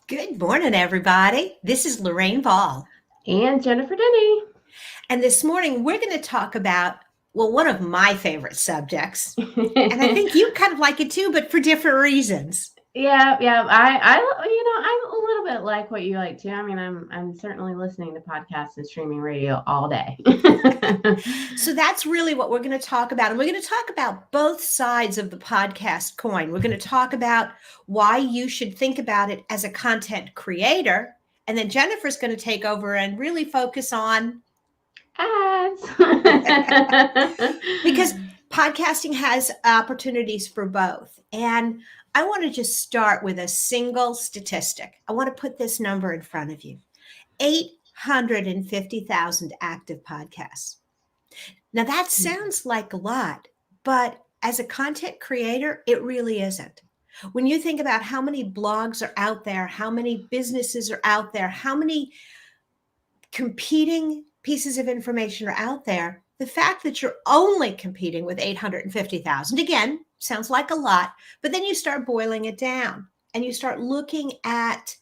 Good morning, everybody. This is Lorraine And Jennifer Denny. And this morning we're going to talk about, one of my favorite subjects. And I think you kind of like it too, but for different reasons. Yeah. I'm a little bit like what you like too. I mean, I'm certainly listening to podcasts and streaming radio all day. So that's really what we're going to talk about. And we're going to talk about both sides of the podcast coin. We're going to talk about why you should think about it as a content creator. And then Jennifer's going to take over and really focus on ads. Because podcasting has opportunities for both. And I want to just start with a single statistic. I want to put this number in front of you. 850,000 active podcasts. Now that sounds like a lot, but as a content creator, it really isn't. When you think about how many blogs are out there, how many businesses are out there, how many competing pieces of information are out there, the fact that you're only competing with 850,000, again, sounds like a lot, but then you start boiling it down and you start looking at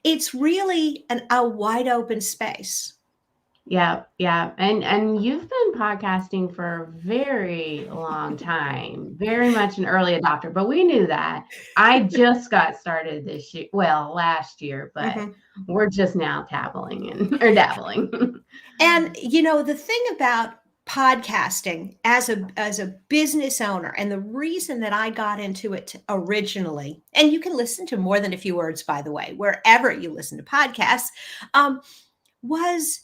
it's really a wide open space. Yeah. And you've been podcasting for a very long time, very much an early adopter, but we knew that. I just got started last year, but we're just now dabbling. And the thing about podcasting as a business owner, and the reason that I got into it originally, and you can listen to More Than a Few Words, by the way, wherever you listen to podcasts, was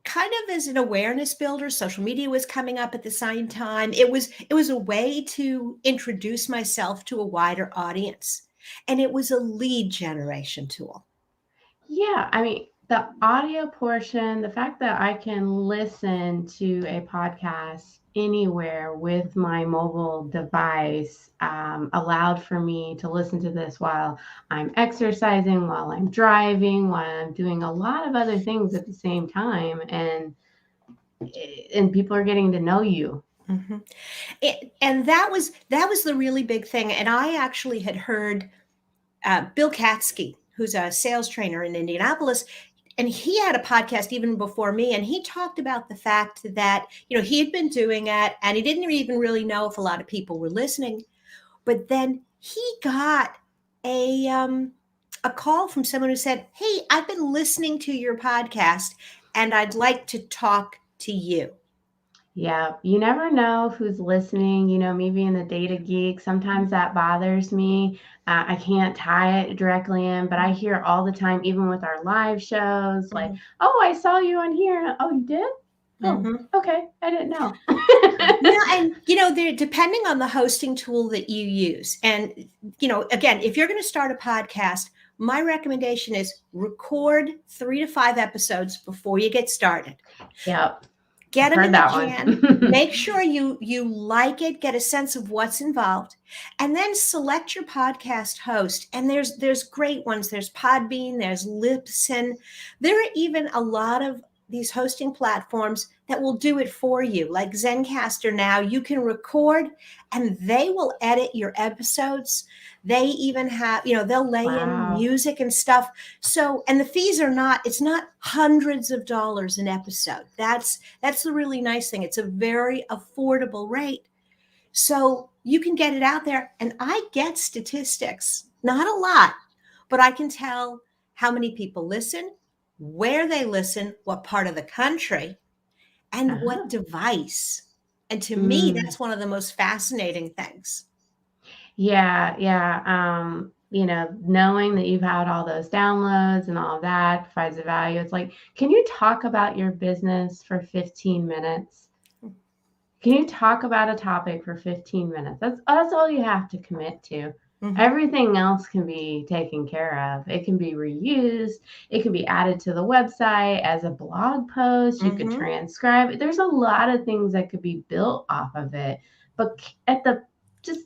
kind of as an awareness builder. Social media was coming up at the same time. It was a way to introduce myself to a wider audience, and it was a lead generation tool. Yeah, I mean, the audio portion, the fact that I can listen to a podcast anywhere with my mobile device allowed for me to listen to this while I'm exercising, while I'm driving, while I'm doing a lot of other things at the same time, and people are getting to know you. And that was the really big thing. And I actually had heard Bill Katsky, who's a sales trainer in Indianapolis, and he had a podcast even before me, and he talked about the fact that he had been doing it and he didn't even really know if a lot of people were listening, but then he got a call from someone who said, "Hey, I've been listening to your podcast and I'd like to talk to you." Yeah, you never know who's listening. Me being the data geek, sometimes that bothers me. I can't tie it directly in, but I hear all the time, even with our live shows, like, "Oh, I saw you on here." "Oh, you did? Oh, okay. I didn't know." And they're depending on the hosting tool that you use. And again, if you're going to start a podcast, my recommendation is record 3 to 5 episodes before you get started. Yep. Get them in the can. Make sure you like it, get a sense of what's involved, and then select your podcast host. And there's great ones. There's Podbean, there's Libsyn. There are even a lot of these hosting platforms that will do it for you. Like Zencaster now, you can record and they will edit your episodes. They even have, they'll lay in music and stuff. So, and the fees it's not hundreds of dollars an episode. That's the really nice thing. It's a very affordable rate. So you can get it out there. And I get statistics, not a lot, but I can tell how many people listen, where they listen, what part of the country, and what device. And to me, that's one of the most fascinating things. Yeah. Knowing that you've had all those downloads and all of that provides a value. It's like, can you talk about your business for 15 minutes? Can you talk about a topic for 15 minutes? That's all you have to commit to. Everything else can be taken care of. It can be reused. It can be added to the website as a blog post. You could transcribe it. There's a lot of things that could be built off of it. But at the just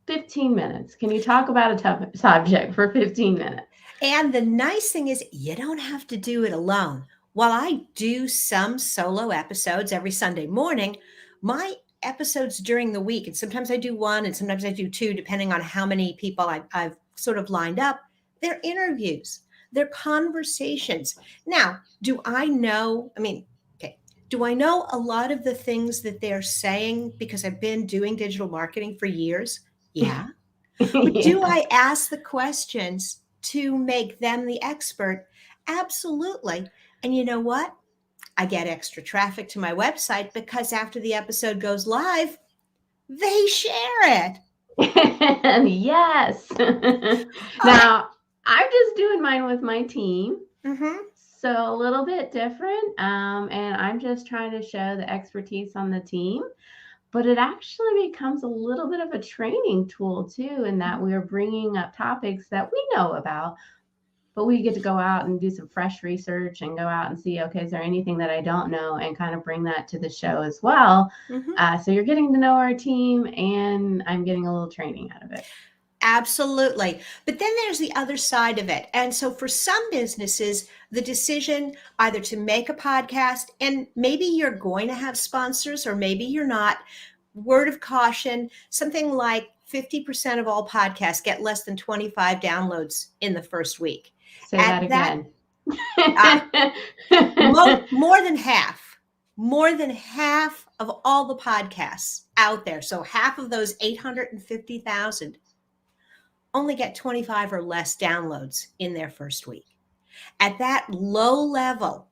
15 minutes, can you talk about a tough subject for 15 minutes? And the nice thing is you don't have to do it alone. While I do some solo episodes every Sunday morning, my episodes during the week, and sometimes I do one and sometimes I do two, depending on how many people I've sort of lined up. They're interviews, they're conversations. Now, do I know? Okay, do I know a lot of the things that they're saying because I've been doing digital marketing for years? Yeah. But do Yeah. I ask the questions to make them the expert? Absolutely. And you know what? I get extra traffic to my website because after the episode goes live, they share it. Yes. Oh, Now, I'm just doing mine with my team. mm-hmm. So a little bit different. And I'm just trying to show the expertise on the team. But it actually becomes a little bit of a training tool too, in that we're bringing up topics that we know about, but we get to go out and do some fresh research and go out and see, okay, is there anything that I don't know, and kind of bring that to the show as well. Mm-hmm. So you're getting to know our team, and I'm getting a little training out of it. Absolutely. But then there's the other side of it. And so for some businesses, the decision either to make a podcast, and maybe you're going to have sponsors or maybe you're not. Word of caution, something like 50% of all podcasts get less than 25 downloads in the first week. Say At that that, again. more than half of all the podcasts out there. So half of those 850,000 only get 25 or less downloads in their first week. At that low level,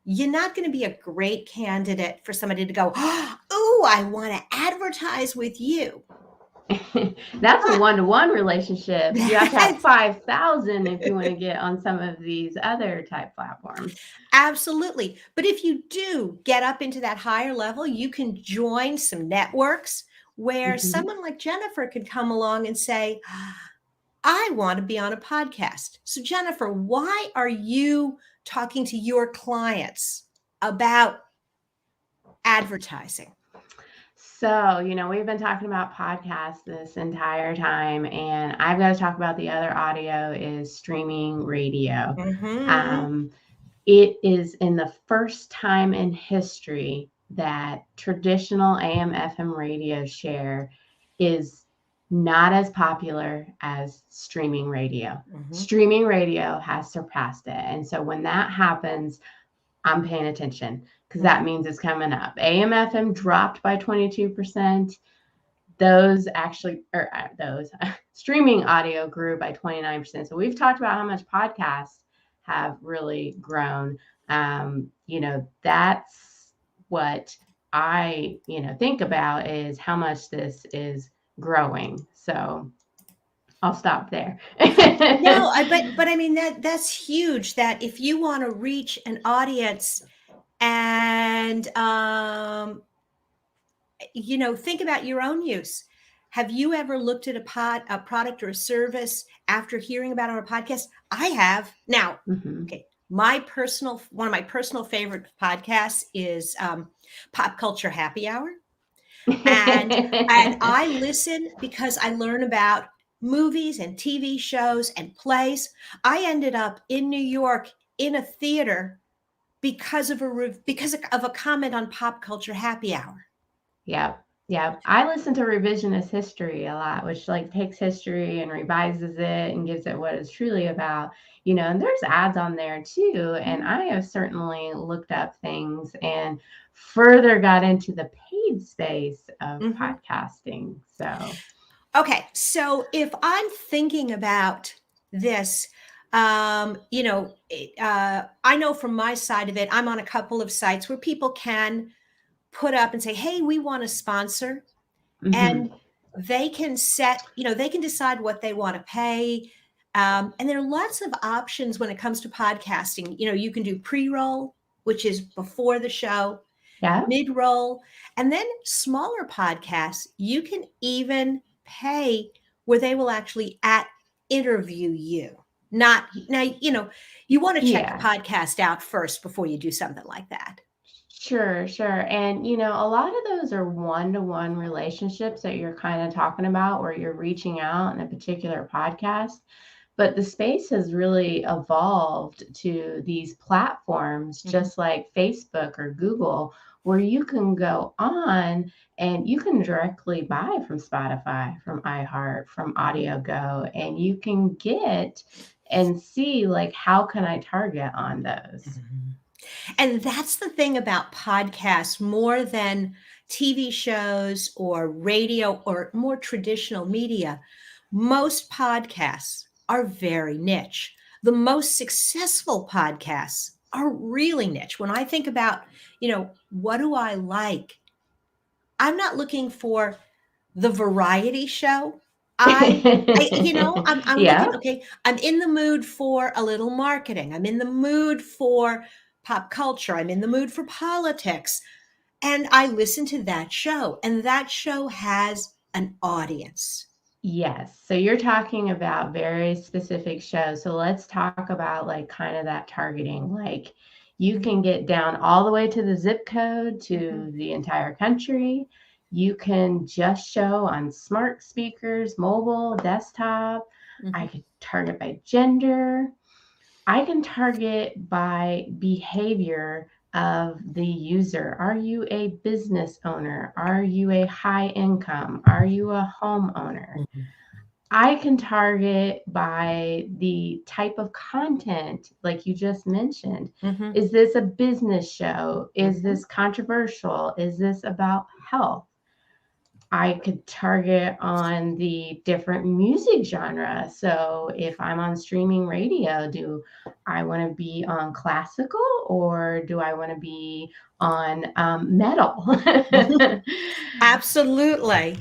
you're not going to be a great candidate for somebody to go, oh, I want to advertise with you. That's a one-to-one relationship. You have to have 5,000 if you want to get on some of these other type platforms. Absolutely. But if you do get up into that higher level, you can join some networks where someone like Jennifer could come along and say, I want to be on a podcast. So, Jennifer, why are you talking to your clients about advertising? So, we've been talking about podcasts this entire time, and I've got to talk about the other audio is streaming radio. Mm-hmm. It is in the first time in history that traditional AM FM radio share is not as popular as streaming radio. Mm-hmm. Streaming radio has surpassed it. And so when that happens, I'm paying attention because that means it's coming up. AM FM dropped by 22%. Those streaming audio grew by 29%. So we've talked about how much podcasts have really grown. That's what I, think about is how much this is growing. So I'll stop there. No, but I mean that's huge. That if you want to reach an audience and think about your own use. Have you ever looked at a product or a service after hearing about it on a podcast? I have. Now, okay, one of my personal favorite podcasts is Pop Culture Happy Hour, and I listen because I learn about movies and TV shows and plays. I ended up in New York in a theater because of a comment on Pop Culture Happy Hour. Yeah. Yeah. I listen to revisionist history a lot, which takes history and revises it and gives it what it's truly about, and there's ads on there too. And I have certainly looked up things and further got into the paid space of podcasting. Okay. So if I'm thinking about this, I know from my side of it, I'm on a couple of sites where people can put up and say, hey, we want to sponsor. And they can they can decide what they want to pay. And there are lots of options when it comes to podcasting. You can do pre-roll, which is before the show, mid-roll, and then smaller podcasts, you can even pay where they will actually interview you. Not now, you want to check the podcast out first before you do something like that. Sure. And, a lot of those are one-to-one relationships that you're kind of talking about where you're reaching out in a particular podcast. But the space has really evolved to these platforms, just like Facebook or Google, where you can go on and you can directly buy from Spotify, from iHeart, from Audio Go, and you can get and see like how can I target on those. And that's the thing about podcasts more than TV shows or radio or more traditional media. Most podcasts are very niche. The most successful podcasts are really niche. When I think about, what do I like? I'm not looking for the variety show. I'm Yeah. looking, okay, I'm in the mood for a little marketing. I'm in the mood for pop culture. I'm in the mood for politics. And I listen to that show, and that show has an audience. Yes. So you're talking about very specific shows. So let's talk about like kind of that targeting. Like you can get down all the way to the zip code to the entire country. You can just show on smart speakers, mobile, desktop. I could target by gender. I can target by behavior of the user. Are you a business owner? Are you a high income? Are you a homeowner? I can target by the type of content, like you just mentioned. Is this a business show? Is this controversial? Is this about health? I could target on the different music genre. So if I'm on streaming radio, do I want to be on classical or do I want to be on metal? Absolutely.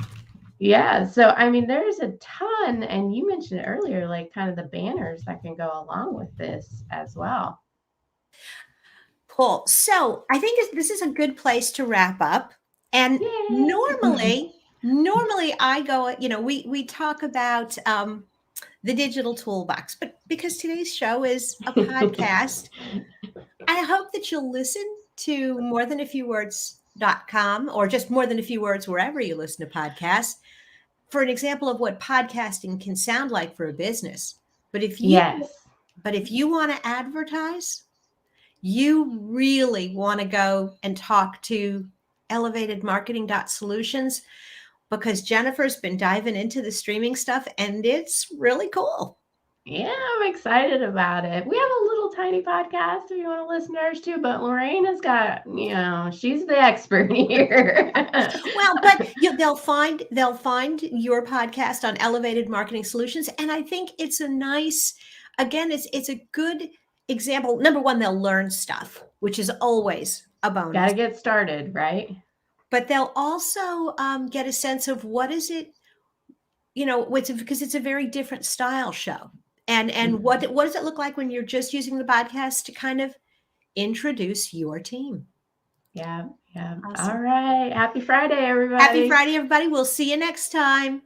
Yeah. So, I mean, there's a ton. And you mentioned earlier, like kind of the banners that can go along with this as well. Cool. So I think this is a good place to wrap up. And Yay. normally I go, we talk about the digital toolbox, but because today's show is a podcast, I hope that you'll listen to more than a few words.com or just more than a few words wherever you listen to podcasts for an example of what podcasting can sound like for a business. But if you Yes. want to advertise, you really want to go and talk to elevatedmarketing.solutions because Jennifer's been diving into the streaming stuff and it's really cool. Yeah, I'm excited about it. We have a little tiny podcast if you want to listen to ours too, but Lorraine has got, she's the expert here. Well, but they'll find your podcast on Elevated Marketing Solutions, and I think it's a nice, again, it's a good example. Number one, they'll learn stuff, which is always a bonus. Got to get started, right? But they'll also get a sense of what is it, because it's a very different style show. And what does it look like when you're just using the podcast to kind of introduce your team? Yeah. Awesome. All right. Happy Friday, everybody. Happy Friday, everybody. We'll see you next time.